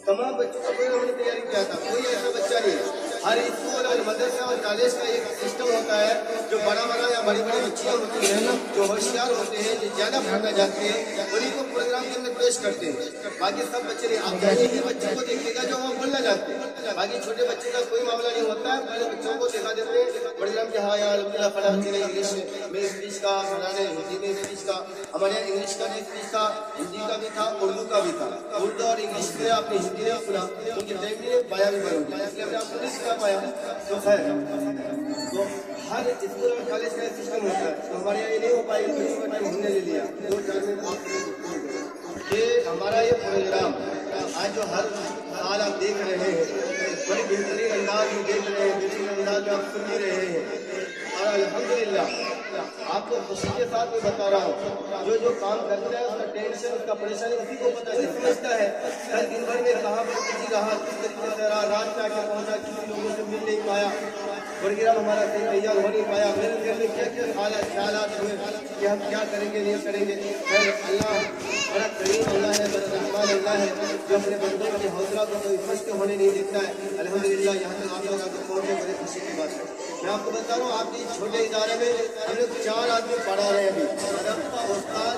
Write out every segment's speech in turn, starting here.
तमाम बच्चों का कोई हमने तैयारी किया था, कोई ऐसा बच्चा नहीं। हर स्कूल और मदरसा और कॉलेज का एक सिस्टम होता है, जो बड़ा बड़ा या बड़ी बड़ी बच्चियाँ होती हैं, जो होशियार होते हैं, जो ज़्यादा पढ़ना चाहते हैं, उन्हीं को प्रोग्राम के अंदर पेश करते हैं। बाकी सब बच्चे नहीं, आप जाइए ही बच्चे को देखिएगा जो वहाँ बोलना चाहते हैं। बाकी छोटे बच्चे का कोई मामला नहीं होता है, पहले बच्चों को दिखा देते हैं प्रोग्राम के, हाँ यार अल्लाह फला तेरे इंग्लिश में स्पीच का, फलाने हिंदी में स्पीच का, हमारे यहाँ इंग्लिश का भी स्पीच था, हिंदी का भी था, उर्दू का भी था। उर्दू और इंग्लिश में आपने हिंदी नहीं सुना, उनके टाइम में पाया भी बनूंगा, इसलिए हमने आपको नहीं सिखा पाया। तो है तो हर स्कूल और कॉलेज का सिस्टम होता है, तो हमारे यहाँ ये नहीं हो पाएगा, बच्चों का टाइम हमने ले लिया 2-4 मिनट आप। ये हमारा ये प्रोग्राम आज जो हर साल आप देख रहे हैं, बड़ी बेहतरीन अंदाज में देख रहे हैं, बेहतरीन अंदाज में आप सुन भी रहे हैं, और अल्हम्दुलिल्लाह आपको खुशी के साथ मैं बता रहा हूँ, जो काम करता है उसका टेंशन, उसका परेशानी उसी को पता नहीं समझता है। कल दिन भर में कहाँ पर किसी रहा, किस तरीके से रहा, रात में आके पहुँचा, किसी लोगों से मिल नहीं पाया, प्रोग्राम हमारा सही तैयार हो नहीं पाया, मेरे दिल में क्या क्या ख्यालात हुए कि हम क्या करेंगे नहीं करेंगे। अल्लाह बड़ा करीम अल्लाह है, बड़ा रहमान अल्लाह है, जो अपने बंदों के हौसला को कोई फर्स्ट होने नहीं देता है। अल्हम्दुलिल्लाह यहाँ तक आप लोग आकर पहुँचे, बड़े खुशी की बात है। मैं आपको बता रहा हूँ, आपके छोटे इदारे में हम लोग 4 आदमी पढ़ा रहे हैं अभी, उस्ताद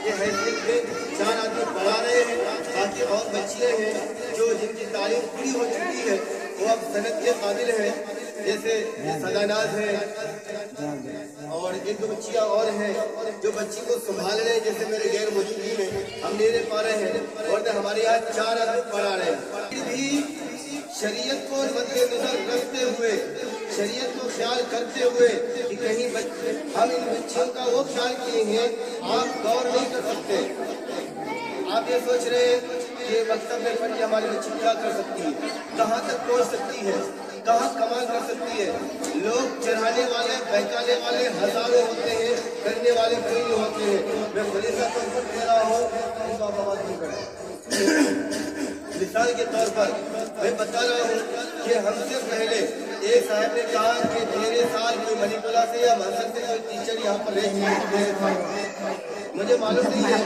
ये हैसियत में 4 आदमी पढ़ा रहे हैं। बाकी और बच्चियाँ हैं जो जिनकी तालीम पूरी हो चुकी है, वो अब सनद के काबिल हैं, जैसे सदानाज है, और 1-2 बच्चियाँ और हैं जो बच्ची को संभाल रहे हैं, जैसे मेरे गैर मौजूदगी में हम नहीं रह पा रहे हैं, और हमारे यहाँ 4 आदमी पढ़ा रहे हैं। फिर भी शरीयत को मद्देनजर रखते हुए, शरीयत को ख्याल करते हुए कि कहीं हम इन बच्चियों का वो ख्याल किए हैं, आप गौर नहीं कर सकते। आप ये सोच रहे हैं कि मकतब में पढ़ के हमारी बच्ची क्या कर सकती है, कहाँ तक पहुँच सकती है, कहाँ कमाल कर सकती है। लोग चढ़ाने वाले, बहकाने वाले हजारों होते हैं, करने वाले कोई नहीं होते हैं। मैं खुलीसा तौर दे रहा हूँ, उनका बात नहीं करें। मिसाल के तौर पर मैं बता रहा हूँ कि हमसे पहले एक साहब ने कहा कि मेरे साल कोई मणिपुरा से या महसन से कोई टीचर यहाँ पर रहे, मुझे मालूम नहीं है,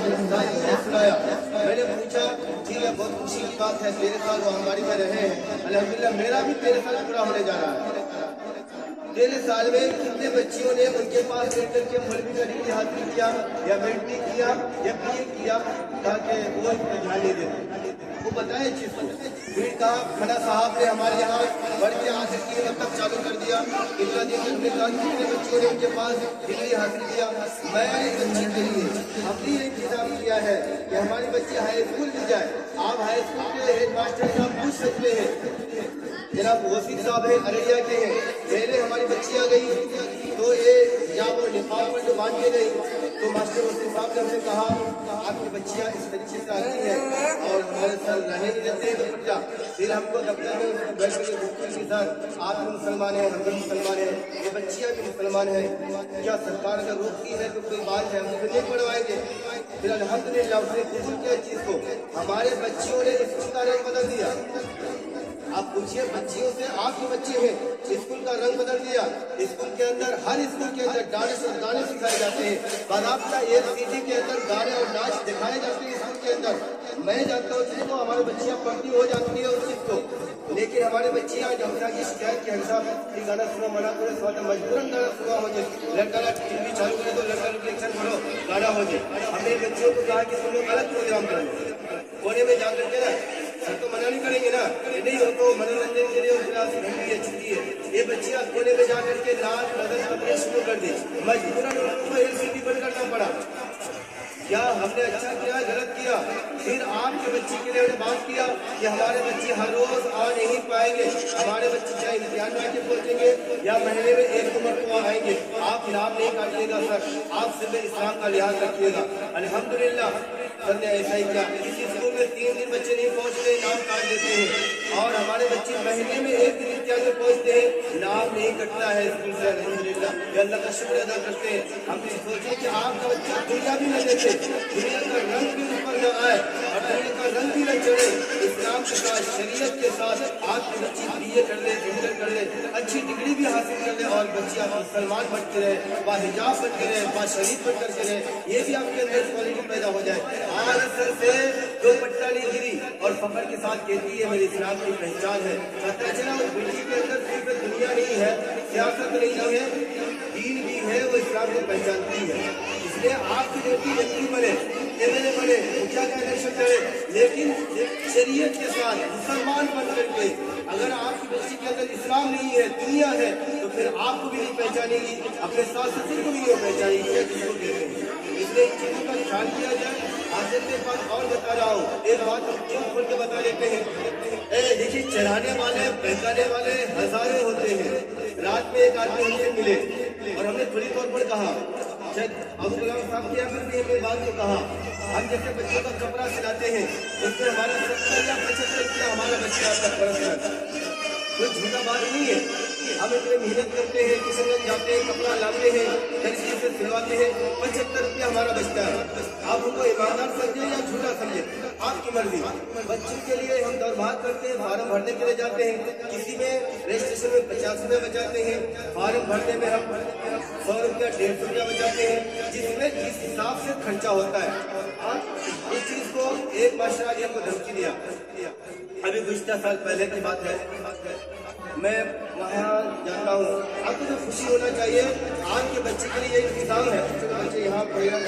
सुनाया। मैंने पूछा ठीक है, बहुत खुशी की बात है, 13 साल वो हमारी में रहे हैं, अल्हम्दुलिल्लाह मेरा भी 13 साल पूरा होने जा रहा है। 13 साल में कितने बच्चियों ने उनके पास लेकर के मौलवी का डिग्री हासिल किया, या मेडिकल किया, या BA किया, ताकि वो ध्यान नहीं देते, वो बताए चीज को। फिर कहा फला साहब ने हमारे यहाँ बढ़ के हासिल की, मतलब चालू कर दिया। इतना दिन हमने कहा कितने बच्चों ने उनके पास डिग्री हासिल किया। मैं इस बच्ची के लिए अपनी एक किताब किया है कि हमारी बच्ची हाई स्कूल भी जाए। आप हाई स्कूल के हेड मास्टर से आप पूछ सकते हैं, जनाब वसीफ साहब है, अररिया के हैं, पहले हमारी बच्ची आ गई तो ये या वो निकाल पर जो बांध के गई, तो मास्टर वसीफ साहब ने हमने कहा आपकी बच्चियाँ इस तरीके से आती हैं और हमारे साथ रहने नहीं देते हैं, तो जा। फिर हमको दफ्तर में बैठ के पूछते कि सर आप भी मुसलमान हैं, हम भी मुसलमान हैं, ये बच्चियाँ भी मुसलमान हैं, क्या सरकार अगर रोकती है तो कोई बात है, हम तो नहीं पढ़वाएंगे। फिर अल्हम्दुलिल्लाह उसने कबूल किया चीज़ को। हमारे बच्चियों ने स्कूल का रंग बदल दिया। आप पूछिए बच्चियों से, आपके बच्चे हैं, स्कूल का रंग बदल दिया। स्कूल के अंदर, हर स्कूल के अंदर डांस और गाने सिखाए जाते हैं, बाकायदा ABCD के अंदर गाने और नाच दिखाए जाते हैं स्कूल के अंदर। मैं जानता हूँ चीज़ को, हमारी बच्चियाँ पढ़ती हो जाती है उस चीज़ को, लेकिन हमारे बच्चियाँ जमुना की शिकायत के हिसाब से गाना सुना मना करे, मजबूरन गाना सुना हो जाए, लड़का TV चालू करे तो लड़का लोग रिएक्शन बोलो गाना हो जाए। हमने बच्चियों को कहा कि तुम लोग अलग प्रोग्राम करो, कोने में जा करके ना, सर तो मना नहीं करेंगे ना, ये नहीं हो तो मनोरंजन के लिए घंटी है, छुट्टी है, ये बच्चियाँ कोने में जा करके नाच मदद करने शुरू कर दी, मजबूरन उनको LCD बंद करना पड़ा। क्या हमने अच्छा किया, गलत किया? फिर आपके बच्चे के लिए हमने बात किया कि हमारे बच्चे हर रोज आ नहीं पाएंगे, हमारे बच्चे चाहे इम्तिहान में आके पहुंचेंगे या महीने में 1 मरतबा आएंगे, आप इनाम नहीं काटिएगा सर, आप सिर्फ इस्लाम का लिहाज रखिएगा। अल्हम्दुलिल्लाह सर ने ऐसा ही किया। किसी स्कूल में 3 दिन बच्चे नहीं पहुंचते, इनाम काट देते हैं, और हमारे बच्चे महीने में 1 दिन इम्तिहान में पहुंचते हैं, इनाम नहीं कटता है स्कूल से। अल्हम्दुलिल्लाह अल्लाह का शुक्र अदा करते हैं। हम सोचे कि आपका बच्चा दुनिया भी न देखे, दुनिया का रंग भी ऊपर न आए और दुनिया का रंग भी न चढ़े, इस्लाम के साथ, शरीयत के साथ आपकी बच्ची BA कर ले, इंटर कर ले, अच्छी डिग्री भी हासिल कर ले, और बच्ची आप मुसलमान बनते रहे, बाहिजाब बनते रहे, बाशरीफ बन करके रहे, ये भी आपके अंदर क्वालिटी पैदा हो जाए। आज सर से जो पट्टा नहीं गिरी और फखर के साथ कहती है मेरे इस्लाम की पहचान है। पता चला उस बेटी के अंदर सिर्फ दुनिया नहीं है, सियासत नहीं है, दीन भी है, वो इस्लाम को पहचानती है। इसलिए आपकी बेटी व्यक्ति बने, एमएलए बने, मुखिया का इलेक्शन करे, लेकिन शरीयत के साथ मुसलमान बन करके अगर आपकी बच्ची के अंदर इस्लाम नहीं है, दुनिया है, तो फिर आपको भी नहीं पहचानेगी, अपने सास ससुर को भी नहीं पहचानेगी, किसको कहते हैं। इसलिए इन चीजों का ख्याल किया जाए। आखिर में बात और बता रहा हूँ, एक बात हम क्यों खोल के बता देते हैं। देखिए, चढ़ाने वाले बहकाने वाले हजारों होते हैं। रात में एक आदमी हमसे मिले और हमने खुली तौर पर कहा, अबू गुलाम साहब की अपनी बात को कहा, हम जैसे बच्चों का कपड़ा सिलाते हैं उसमें हमारा 70 या 75 रुपया हमारा बच्चा आपका खर्च है, कोई झूठा बात नहीं है। हम इतने मेहनत करते हैं, किशनगंज जाते हैं, कपड़ा लाते हैं, दर्जी से सिलवाते हैं, 75 रुपया हमारा बचता है। आप उनको ईमानदार समझे या झूठा समझे, आपकी मर्जी। बच्चों के लिए हम दौड़भाग करते हैं, फार्म भरने के लिए जाते हैं, किसी में रजिस्ट्रेशन में 50 रुपया बचाते हैं, फार्म भरने में हम 100 रुपया 150 रुपया बचाते हैं, जिसमें जिस हिसाब से खर्चा होता है। इस चीज को एक मास्टर ने हमको धमकी दिया, अभी कुछ साल पहले की बात है, मैं वहाँ जाता हूँ। आपको तो खुशी होना चाहिए, आपके बच्चे के लिए इंतजाम है, बच्चे यहाँ पढ़ेगा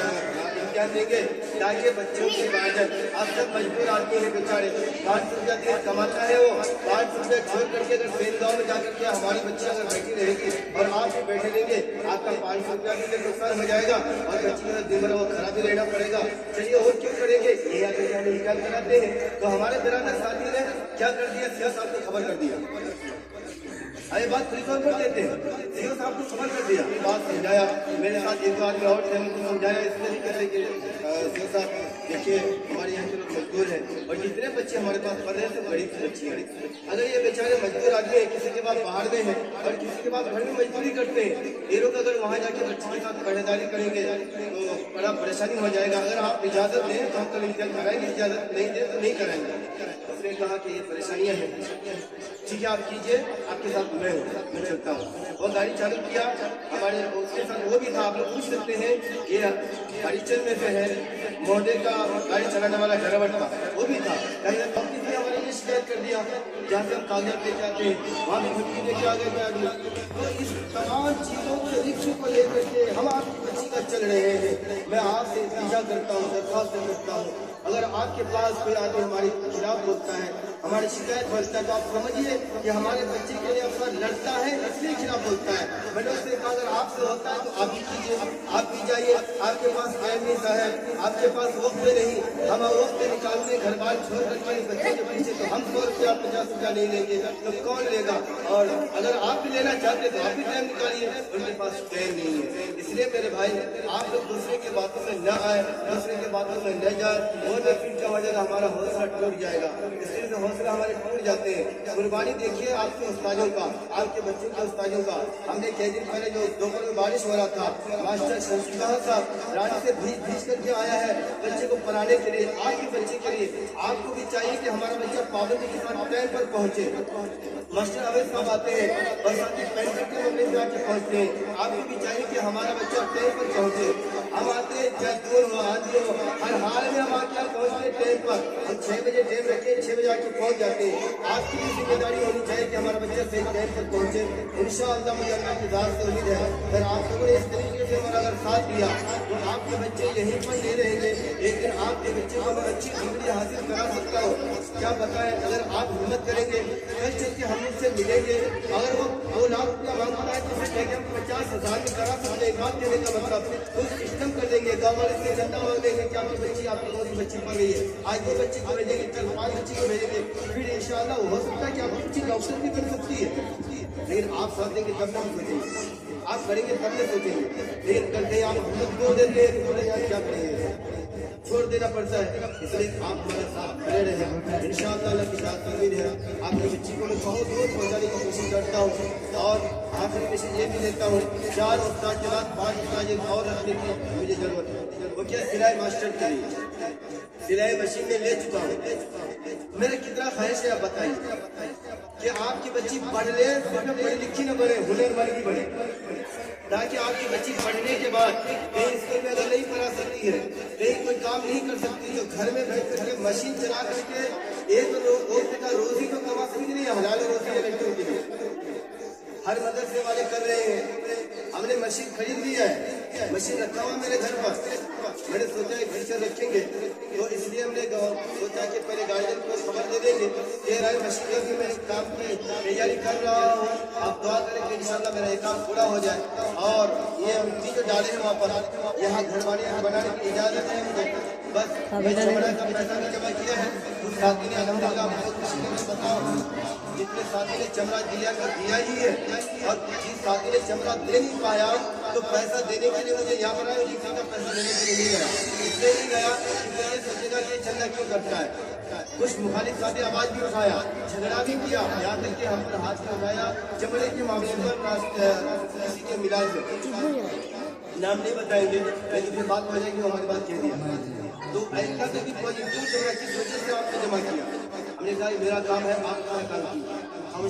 इम्तिहान देंगे ताकि बच्चों के गार्जियन, आप सब मजबूर आदमी है बेचारे, 500 रुपया दिन कमाता है, वो 500 रुपया छोड़ करके अगर ट्रेन गाँव में जाकर के हमारी बच्ची अगर बैठी रहेगी और आप भी बैठे रहेंगे, आपका 500 रुपया भी नुकसान हो जाएगा और बच्ची का दिन भर वो खराब भी रहना पड़ेगा। चलिए और क्यों करेंगे, ये आगे निकाल कराते हैं। तो हमारे बिरादर साथी ने क्या कर दिया, सीओ साहब को खबर कर दिया, अरे बात खुली तौर पर देते हैं, सीओ साहब को खबर कर दिया, बात समझाया, मेरे साथ एक आदमी और थे, उनको समझाया इस तरीके से कि सीओ साहब देखिए हमारे यहाँ के लोग मजदूर हैं और जितने बच्चे हमारे पास पढ़ रहे हैं सब गरीब से बच्चे हैं। अगर ये बेचारे मजदूर आदमी है, किसी के पास बाहर में है और किसी के पास घर में मजदूरी करते हैं, ये लोग अगर वहाँ जाके बच्चे के साथ पढ़ाई करेंगे तो बड़ा परेशानी हो जाएगा। अगर आप इजाजत दें तो हम कल इम्तिहान कराएंगे, इजाजत नहीं दें तो नहीं कराएंगे। उसने कहा कि ये परेशानियाँ हैं, ठीक है आप कीजिए, आपके साथ मैं चलता हूँ। और गाड़ी चालू किया, हमारे उसके साथ वो भी था, आप लोग पूछ सकते हैं, ये हरिचंद में से है महोदय का गाड़ी चलाने वाला ड्राइवर था, वो भी था। कंपनी ने हमारे लिए शिकायत कर दिया, जहाँ से हम कागजात लेके आते हैं वहाँ भी छुट्टी लेके आ गए आदमी। तो इस तमाम चीज़ों के रिक्शे को लेकर के हम आपकी बच्ची का चल रहे हैं। मैं आपसे इल्तिजा करता हूँ, दरख्वास्त करता हूँ, अगर आपके पास कोई आदमी हमारे खिलाफ बोलता है, हमारी शिकायत बोलता है, तो आप समझिए कि हमारे बच्चे के लिए अफसर लड़ता है इसलिए खिलाफ बोलता है। मैंने उससे कहा अगर आपसे होता है तो आप ही कीजिए, आप भी जाइए, आपके पास टाइम नहीं साहब, आपके पास वक्त नहीं, हम वक्त निकालने घर बार छोड़ करके बच्चे के पीछे, तो हम 100 रुपया 50 रुपया नहीं लेंगे तो कौन लेगा। और अगर आप भी लेना चाहते तो आप भी टाइम निकालिए, उनके पास टाइम नहीं है। इसलिए मेरे भाई आप लोग दूसरे की बातों में न आए, दूसरे की बातों में न जाए, वो न फिर क्या हो जाएगा, हमारा हौसला टूट जाएगा। इसलिए तो हौसला हमारे टूट जाते हैं। कुर्बानी देखिए आपके उस्तादों का, आपके बच्चों के उस्तादों का। हमने कई दिन पहले जो दोपहर में बारिश हो रहा था, मास्टर शमशुल्लाह साहब रांची से भीज करके आया है बच्चे को पढ़ाने के लिए। आपके बच्चे के लिए आपको भी चाहिए कि हमारा बच्चा पाबंदी के साथ टाइम पर पहुंचे। मास्टर अवैध साहब आते हैं बरसाती पैंट करके मम्मी जाके पहुंचते हैं, आपको भी चाहिए कि हमारा बच्चा टाइम पर पहुंचे। हम आते हैं चाहे दूर हो आंधी हो, हर हाल में हम आके पहुंचते टाइम पर। हम 6 बजे टाइम रखे, 6 बजे आके पहुंच जाते हैं। आपकी भी जिम्मेदारी होनी चाहिए कि हमारा बच्चा सही टाइम पर पहुंचे। इंशाअल्लाह मुझे अल्लाह की ज़ात से उम्मीद है अगर आप लोगों ने इस तरीके से हमारा अगर साथ दिया तो आपके बच्चे यहीं पर नहीं रहेंगे, एक दिन आपके बच्चे को मैं अच्छी डिग्री हासिल करा सकता हूँ। क्या बताएं, अगर आप हिम्मत करेंगे कल चल के हम उससे मिलेंगे। अगर वो 2 लाख रुपया मांगता है तो उसे हम 50,000 में करा सकते हैं। बात कहने का मतलब कुछ सिस्टम कर देंगे, गाँव वाले से चंदा मांग देंगे कि आपकी बच्ची आपकी बहुत बच्ची पढ़ रही है, आज 2 बच्चे को भेजेंगे, कल 5 बच्ची को भेजेंगे, फिर इंशाअल्लाह हो सकता है कि आपकी बच्ची डॉक्टर भी बन सकती है। लेकिन आप साथ देंगे तब नहीं सोचेंगे, आप करेंगे तब नहीं सोचेंगे। लेकिन करते आप हिम्मत खो देते हैं तो क्या करेंगे, छोड़ देना पड़ता है। इसलिए आप हमारे साथ खड़े रहे, इंशाअल्लाह अल्लाह की साथ उम्मीद है। आपकी बच्ची को मैं बहुत दूर पहुँचाने की कोशिश करता हूँ। और आखिरी में से ये भी लेता हूँ, 4 उस्ताद के बाद 5 उस्ताद और रखने की मुझे जरूरत है। वो क्या सिलाई मास्टर के लिए सिलाई मशीन में ले चुका हूँ। मेरा कितना ख्वाहिश है आप बताइए कि आपकी बच्ची पढ़ ले, सिर्फ पढ़ी लिखी न बने, हुनरमंद भी बने। تاکہ آپ کی بچی پڑھنے کے بعد کہیں اسکول میں اگر نہیں پڑھا سکتی ہے, کہیں کوئی کام نہیں کر سکتی, تو گھر میں بیٹھ کر کے مشین چلا کر کے ایک روزی تو کما سکتی نہیں, حلال روزی ہے لڑکیوں کے لیے. ہر مدرسے والے کر رہے ہیں. ہم نے مشین خرید لی ہے, مشین رکھا ہوا میرے گھر پر. میں نے سوچا ہے فیچر رکھیں گے, تو اس لیے ہم نے سوچا کہ پہلے گارجن کو خبر دے دیں گے کہ مشین کا بھی میں کام کی تیاری کر رہا ہوں, آپ دعا کریں کہ انشاءاللہ میرا یہ کام پورا ہو جائے. اور یہ مٹی جو ڈالے ہیں وہاں پر, یہاں گھر بنانے کی اجازت ہے مجھے. بس میں چمڑا کا پیسہ بھی جمع کیا ہے. اس ساتھی نے الحمدللہ بہت خوشی میں بتاؤ, جتنے ساتھی نے چمڑا دیا ہی ہے, اور جس ساتھی نے چمڑا دے نہیں پایا تو پیسہ دینے کے لیے مجھے یہاں پر آیا, کسی کا پیسہ دینے کے لیے نہیں گیا. اس لیے نہیں گیا کہ یہ سوچے گا کہ یہ چندہ کیوں کرتا ہے. کچھ مخالف ساتھی آواز بھی اٹھایا, جھگڑا بھی کیا, یہاں تک کہ ہم پر ہاتھ میں اٹھایا چمڑے کے معاملے پر کسی کے ملاج میں. نام نہیں بتائیں گے, لیکن پھر بات ہو جائے گی, ہماری بات کہہ دیا. تو ایسا کہ پازیٹیو چمڑا کس وجہ سے آپ نے جمع کیا. ہم نے کہا میرا کام ہے, آپ کا کام کیا. ہم